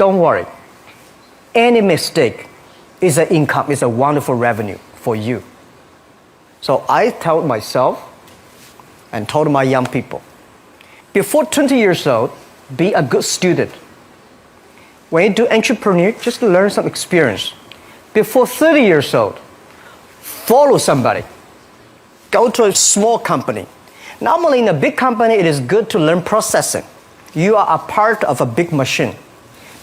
don't worry. Any mistake is an income, is a wonderful revenue for you. So I told myself and told my young people, before 20 years old, be a good student. When you do entrepreneur, just learn some experience. Before 30 years old, follow somebody. Go to a small company. Normally in a big company, it is good to learn processing. You are a part of a big machine.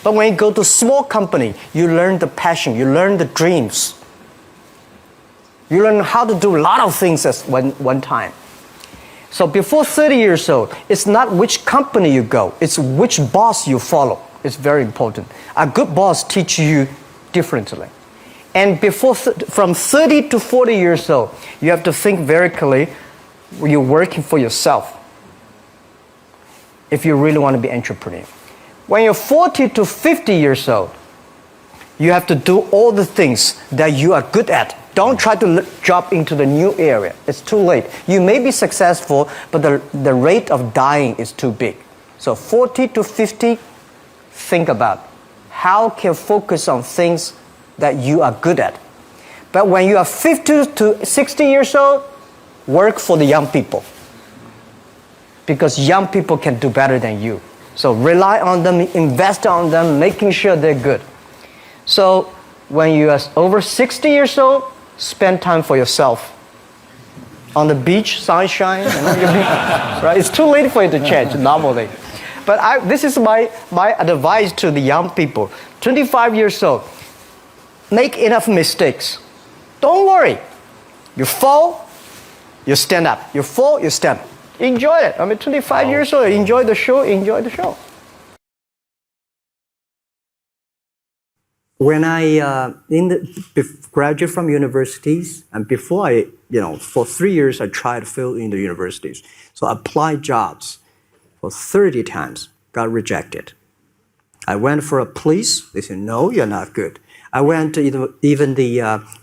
But when you go to a small company, you learn the passion, you learn the dreams. You learn how to do a lot of things at one time. So before 30 years old, it's not which company you go, it's which boss you follow. It's very important. A good boss teaches you differently. And from 30 to 40 years old, you have to think very clearly, you're working for yourself if you really want to be an entrepreneur. When you're 40 to 50 years old, you have to do all the things that you are good at. Don't try to jump into the new area. It's too late. You may be successful, but the rate of dying is too big. So 40 to 50, think about how can you focus on things that you are good at. But when you are 50 to 60 years old, work for the young people. Because young people can do better than you. So rely on them, invest on them, making sure they're good. So when you are over 60 years old, spend time for yourself. On the beach, sunshine, right? It's too late for you to change normally. But this is my advice to the young people. 25 years old, make enough mistakes. Don't worry. You fall, you stand up. You fall, you stand up. Enjoy it. I mean, 25 years old, enjoy the show, enjoy the show. When I graduated from universities, and before for 3 years, I tried to fill in the universities. So I applied jobs for 30 times, got rejected. I went for a police, they said, no, you're not good. I went to even the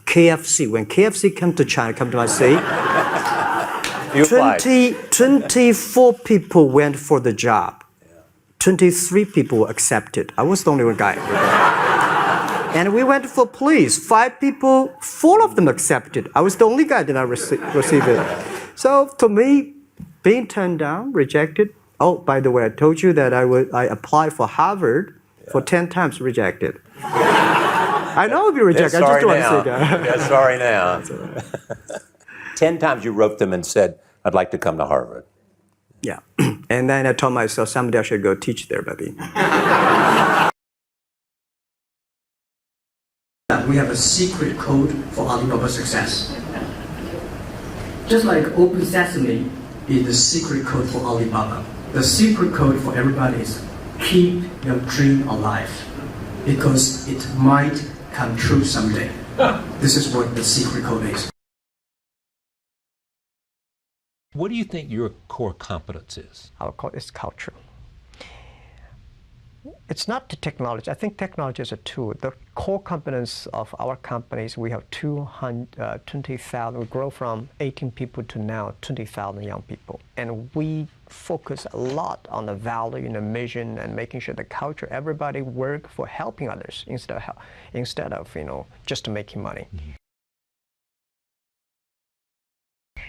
KFC. When KFC came to China, come to my city, 24 people went for the job. 23 people were accepted. I was the only one guy. And we went for police. 5 people, 4 of them accepted. I was the only guy that not receive it. So to me, being turned down, rejected. Oh, by the way, I told you that I applied for Harvard for 10 times, rejected. I know I'll be rejected. I just want to say that. Yeah, sorry now. 10 times you wrote them and said, I'd like to come to Harvard. Yeah. And then I told myself, someday I should go teach there, maybe. We have a secret code for Alibaba success. Just like Open Sesame is the secret code for Alibaba. The secret code for everybody is keep your dream alive, because it might come true someday. This is what the secret code is. What do you think your core competence is? Our core is culture. It's not the technology. I think technology is a tool. The core competence of our companies, we have 20,000. We grow from 18 people to now 20,000 young people. And we focus a lot on the value and the mission and making sure the culture, everybody work for helping others instead of just making money. Mm-hmm.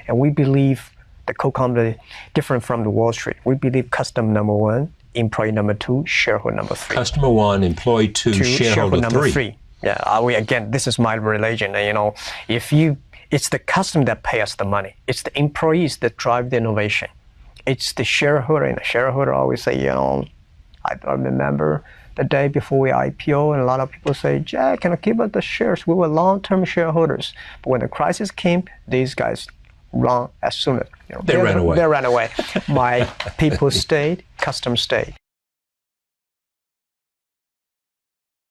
And we believe the core company different from the Wall Street. We believe customer number 1, employee number 2, shareholder number 3. Customer 1, employee 2, shareholder number 3. 3. Yeah, again, this is my religion. It's the customer that pay us the money. It's the employees that drive the innovation. It's the shareholder, and the shareholder always say, I remember the day before we IPO, and a lot of people say, Jack, can I keep up the shares? We were long-term shareholders. But when the crisis came, these guys run as soon as they ran away. They ran away. My people stayed, customers stayed.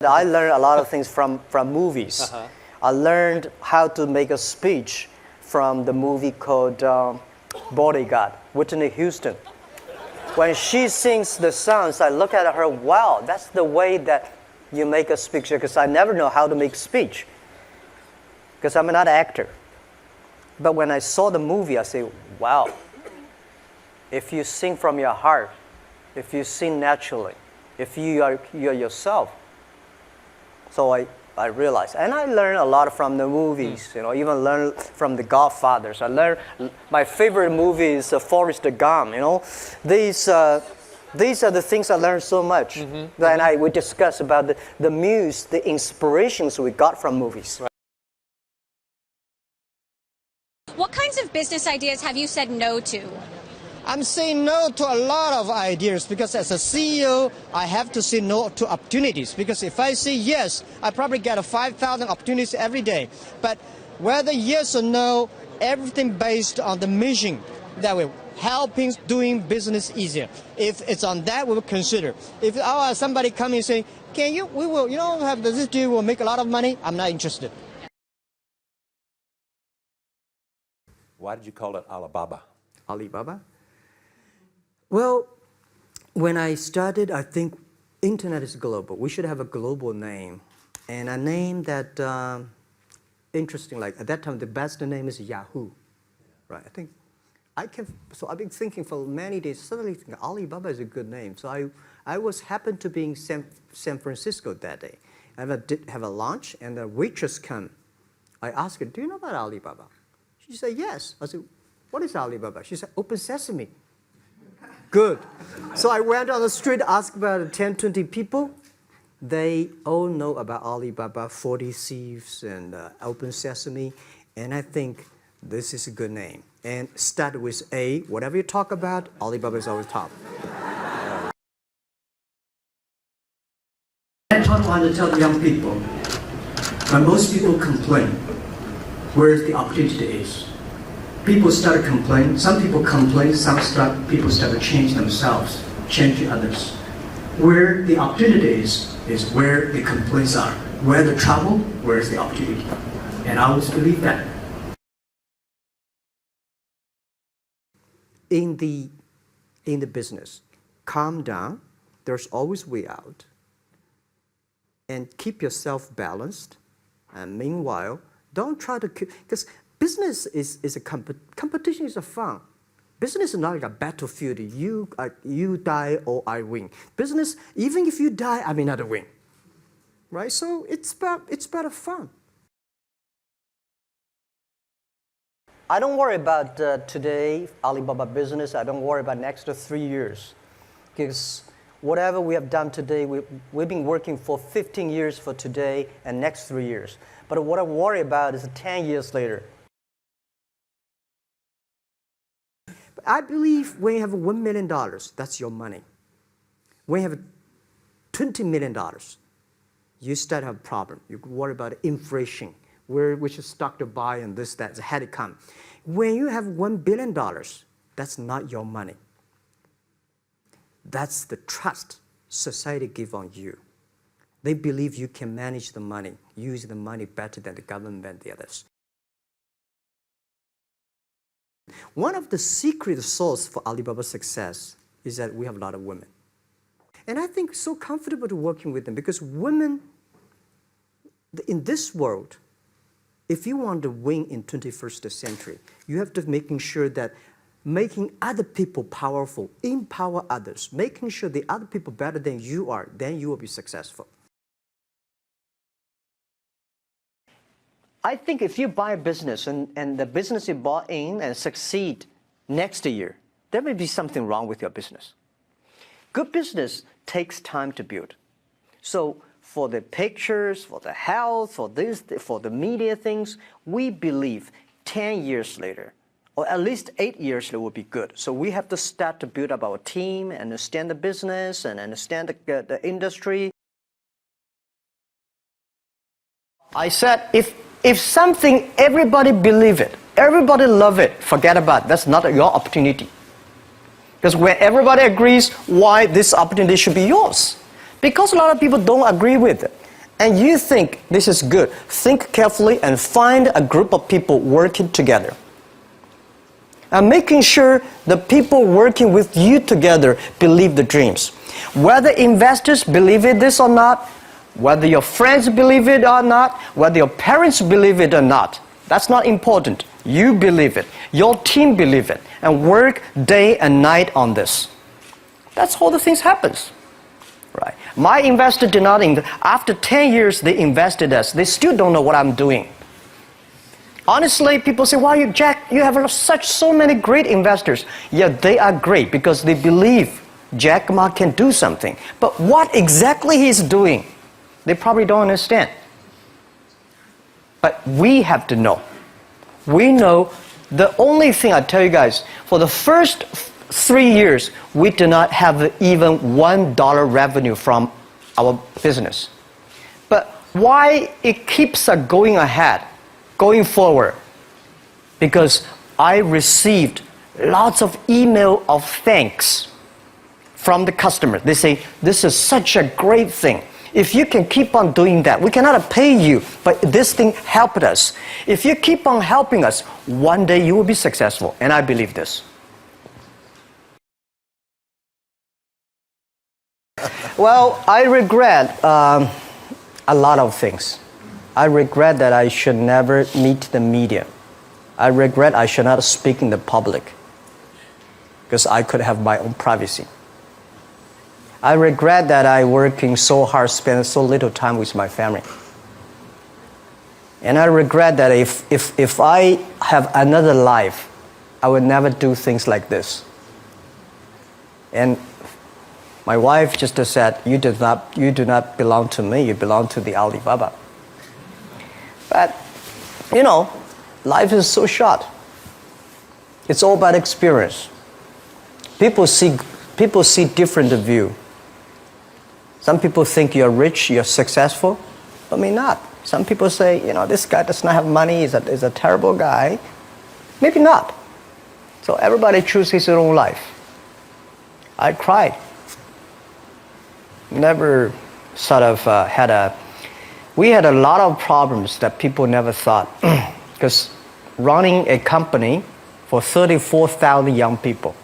I learned a lot of things from movies. Uh-huh. I learned how to make a speech from the movie called Bodyguard, Whitney Houston. When she sings the songs, I look at her, wow, that's the way that you make a speech, because I never know how to make speech, because I'm not an actor. But when I saw the movie, I say, wow, if you sing from your heart, if you sing naturally, if you are yourself. So I realized, and I learned a lot from the movies, even learned from the Godfathers. I learned, my favorite movie is Forrest Gump, These are the things I learned so much. Then we discuss about the muse, the inspirations we got from movies. Right. What kinds of business ideas have you said no to? I'm saying no to a lot of ideas because as a CEO, I have to say no to opportunities. Because if I say yes, I probably get 5,000 opportunities every day. But whether yes or no, everything based on the mission that we're helping doing business easier. If it's on that, we will consider. If somebody coming and saying, we will, have this deal, will make a lot of money, I'm not interested. Why did you call it Alibaba? Alibaba? Well, when I started, I think internet is global. We should have a global name. And a name that, interesting, like at that time, the best name is Yahoo. Right, so I've been thinking for many days, suddenly think Alibaba is a good name. So I happened to be in San Francisco that day. I did have a lunch, and the waitress came. I asked her, do you know about Alibaba? She said, yes. I said, what is Alibaba? She said, Open Sesame. Good. So I went on the street, asked about 10, 20 people. They all know about Alibaba, 40 Thieves, and Open Sesame. And I think this is a good name. And start with A. Whatever you talk about, Alibaba is always top. That's what I want to tell young people. When most people complain, where the opportunity is. People start to complain. Some people complain. People start to change themselves, change others. Where the opportunity is where the complaints are. Where the trouble, where is the opportunity. And I always believe that. In the business, calm down. There's always way out. And keep yourself balanced. And meanwhile, don't try to because business is a competition is a fun. Business is not like a battlefield. You die or I win. Business, even if you die, I may not win. Right? So it's about fun. I don't worry about today Alibaba business. I don't worry about next 3 years, because whatever we have done today, we've been working for 15 years for today and next 3 years. But what I worry about is 10 years later. I believe when you have $1 million, that's your money. When you have $20 million, you start to have a problem. You worry about inflation, which stock to buy and this, that, had to come. When you have $1 billion, that's not your money. That's the trust society gives on you. They believe you can manage the money, use the money better than the government and the others. One of the secret source for Alibaba's success is that we have a lot of women. And I think so comfortable to working with them because women, in this world, if you want to win in 21st century, you have to making sure that making other people powerful, empower others, making sure the other people better than you are, then you will be successful. I think if you buy a business and the business you bought in and succeed next year, there may be something wrong with your business. Good business takes time to build. So for the pictures, for the health, for this, for the media things, we believe 10 years later, or at least 8 years later will be good. So we have to start to build up our team, understand the business, and understand the industry. I said, if something, everybody believe it, everybody love it, forget about it. That's not your opportunity. Because when everybody agrees why this opportunity should be yours. Because a lot of people don't agree with it. And you think this is good. Think carefully and find a group of people working together. And making sure the people working with you together believe the dreams. Whether investors believe in this or not, whether your friends believe it or not, whether your parents believe it or not, that's not important. You believe it. Your team believe it. And work day and night on this. That's how the things happens. Right? My investor did not after 10 years they invested us. They still don't know what I'm doing. Honestly, people say, "Why, Jack, you have so many great investors." Yeah, they are great because they believe Jack Ma can do something. But what exactly he's doing, they probably don't understand. But we have to know. We know the only thing I tell you guys, for the first 3 years, we do not have even $1 revenue from our business. But why it keeps going ahead, going forward? Because I received lots of email of thanks from the customer. They say, "This is such a great thing. If you can keep on doing that, we cannot pay you, but this thing helped us. If you keep on helping us, one day you will be successful." And I believe this. Well, I regret a lot of things. I regret that I should never meet the media. I regret I should not speak in the public because I could have my own privacy. I regret that I working so hard, spend so little time with my family. And I regret that if I have another life, I would never do things like this. And my wife just said, you do not belong to me, you belong to the Alibaba. But, you know, life is so short. It's all about experience. People see different view. Some people think you're rich, you're successful, but may not. Some people say, you know, this guy does not have money, is a terrible guy. Maybe not. So everybody chooses his own life. I cried. Never sort of we had a lot of problems that people never thought. Because running a company for 34,000 young people,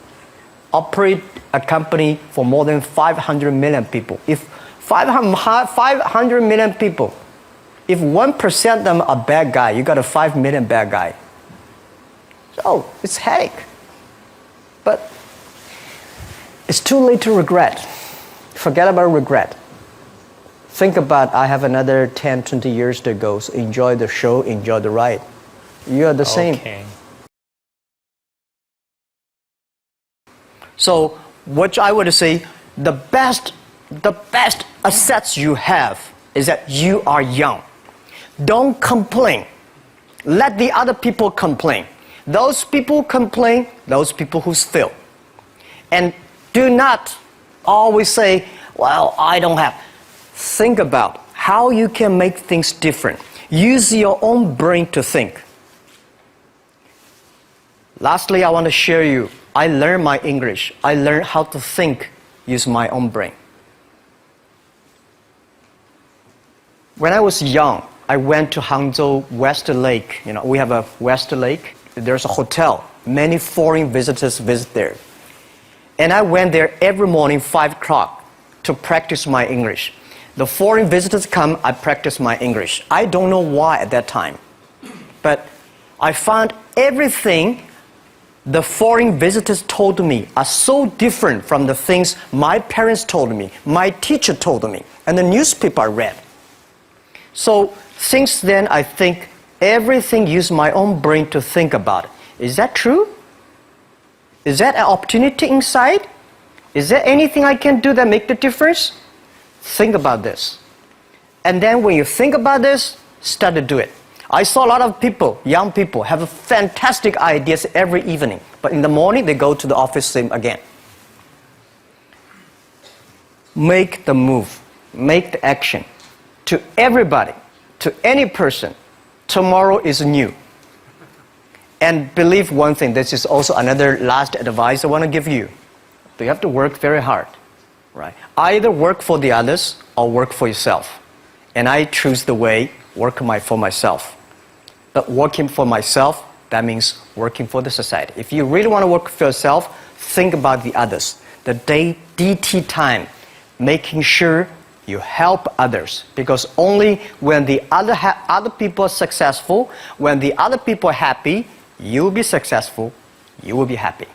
operate a company for more than 500 million people. If 500 million people, if 1% of them are bad guy, you got a 5 million bad guy. So it's headache. But it's too late to regret. Forget about regret. Think about, I have another 10, 20 years to go. So enjoy the show, enjoy the ride. You are the same. So what I would say, the best assets you have is that you are young. Don't complain. Let the other people complain. Those people complain, those people who fail. And do not always say, well, I don't have. Think about how you can make things different. Use your own brain to think. Lastly, I want to share you, I learned my English. I learned how to think, use my own brain. When I was young, I went to Hangzhou West Lake. You know, we have a West Lake. There's a hotel. Many foreign visitors visit there. And I went there every morning, 5 o'clock, to practice my English. The foreign visitors come, I practice my English. I don't know why at that time. But I found everything the foreign visitors told me are so different from the things my parents told me, my teacher told me, and the newspaper I read. So since then, I think everything use my own brain to think about it. Is that true? Is that an opportunity inside? Is there anything I can do that make the difference? Think about this. And then when you think about this, start to do it. I saw a lot of people, young people, have fantastic ideas every evening. But in the morning, they go to the office same again. Make the move. Make the action. To everybody, to any person, tomorrow is new. And believe one thing, this is also another last advice I want to give you. You have to work very hard, right? Either work for the others or work for yourself. And I choose the way, work for myself. But working for myself, that means working for the society. If you really want to work for yourself, think about the others. The DT time, making sure you help others. Because only when the other people are successful, when the other people are happy, you will be successful, you will be happy.